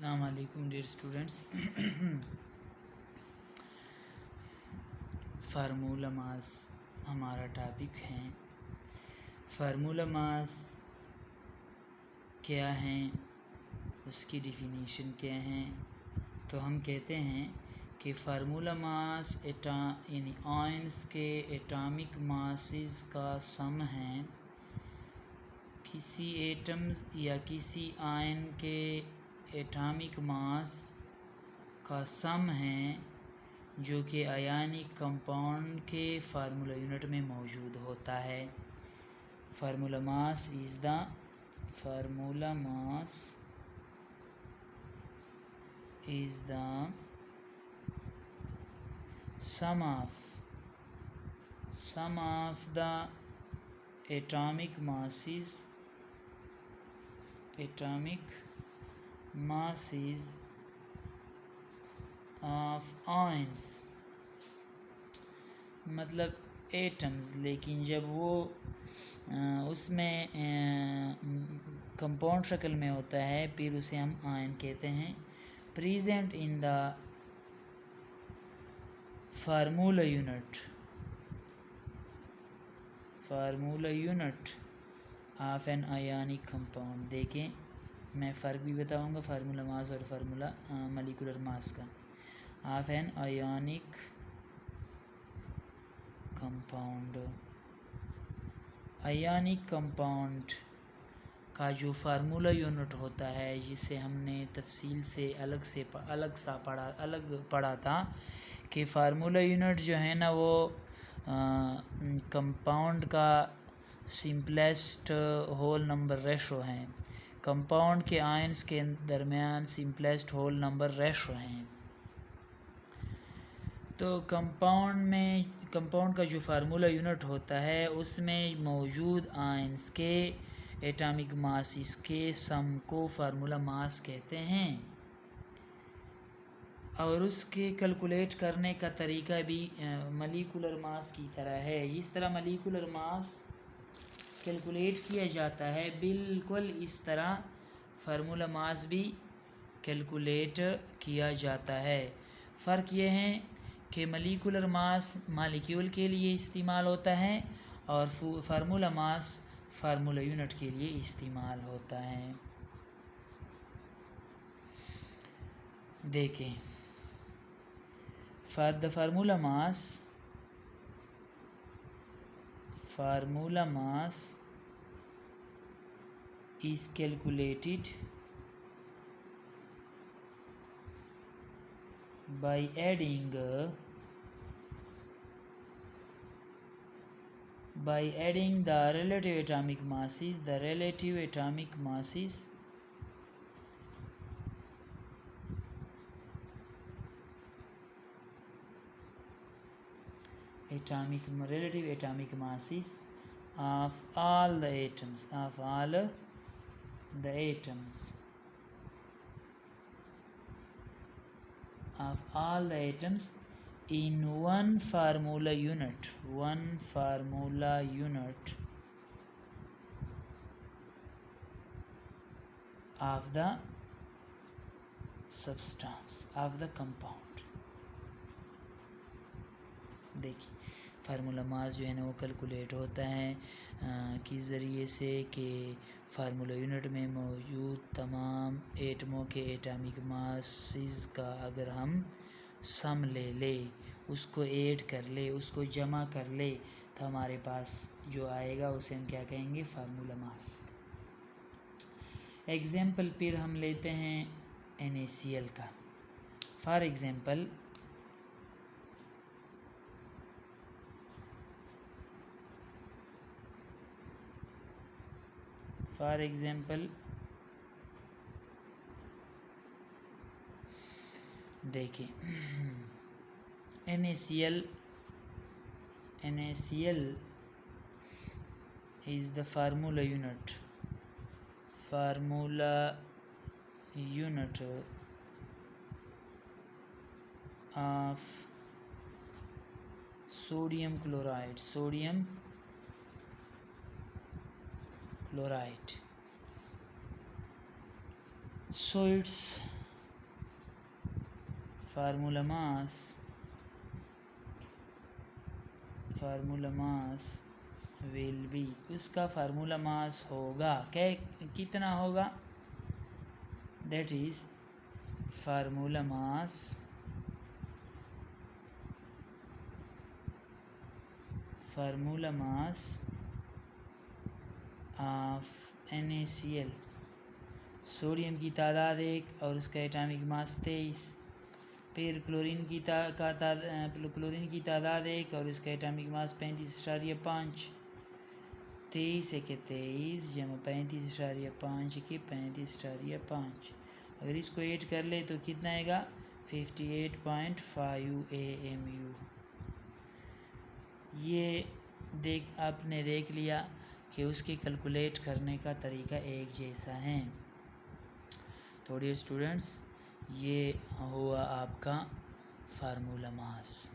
Assalamualaikum dear students. Formula mass हमारा topic है। Formula mass क्या है, उसकी डिफिनीशन क्या है। तो हम कहते हैं कि फार्मूला मास यानी आयंस के एटॉमिक मासेस का सम है। किसी एटम या किसी आयन के एटॉमिक मास का सम है जो कि आयनिक कंपाउंड के फार्मूला यूनिट में मौजूद होता है। Formula mass is the sum of the atomic masses of ions, मतलब एटम्स, लेकिन जब वो उसमें कंपाउंड शक्ल में होता है फिर उसे हम आयन कहते हैं। Present in the formula unit of an ionic compound. देखें, मैं फ़र्क भी बताऊंगा फार्मूला मास और फार्मूला मॉलिक्यूलर मास का। ऑफ एन आयनिक कंपाउंड का जो फार्मूला यूनिट होता है, जिसे हमने तफसील से अलग पढ़ा था कि फार्मूला यूनिट जो है ना वो कंपाउंड का सिंपलेस्ट होल नंबर रेशो है। कंपाउंड के आयंस के दरमियान सिंपलेस्ट होल नंबर रेशो हैं। तो कंपाउंड का जो फार्मूला यूनिट होता है उसमें मौजूद आयंस के एटॉमिक मासेस के सम को फार्मूला मास कहते हैं। और उसके कैलकुलेट करने का तरीका भी मॉलिक्यूलर मास की तरह है। जिस तरह मॉलिक्यूलर मास कैलकुलेट किया जाता है, बिल्कुल इस तरह फार्मूला मास भी कैलकुलेट किया जाता है। फ़र्क ये है कि मॉलिक्यूलर मास मॉलिक्यूल के लिए इस्तेमाल होता है और फार्मूला मास फार्मूला यूनिट के लिए इस्तेमाल होता है। देखें, the formula mass is calculated by adding the relative atomic masses relative atomic masses of all the atoms in one formula unit of the substance of the compound। देखिए, formula mass जो है ना वो कैलकुलेट होता है किस ज़रिए से कि फार्मूला यूनिट में मौजूद तमाम एटमों के एटॉमिक मासेस का अगर हम सम ले उसको ऐड कर ले, उसको जमा कर ले, तो हमारे पास जो आएगा उसे हम क्या कहेंगे, फार्मूला मास। एग्जाम्पल फिर हम लेते हैं NaCl का। फॉर एग्जाम्पल देखिए, NaCl is the formula unit of sodium chloride। So its formula mass will be, उसका फार्मूला मास होगा कितना होगा, that is formula mass of NaCl, sodium की तादाद 1 और उसका एटॉमिक मास 23। फिर क्लोरीन की तादाद 1 और इसका एटॉमिक मास 35.5। 23 के 23 जमा 35.5 के 35.5, अगर इसको 8 कर ले तो कितना आएगा 58.5 AMU। ये आपने देख लिया कि उसके कैलकुलेट करने का तरीका एक जैसा है। तो डियर स्टूडेंट्स, ये हुआ आपका फार्मूला मास।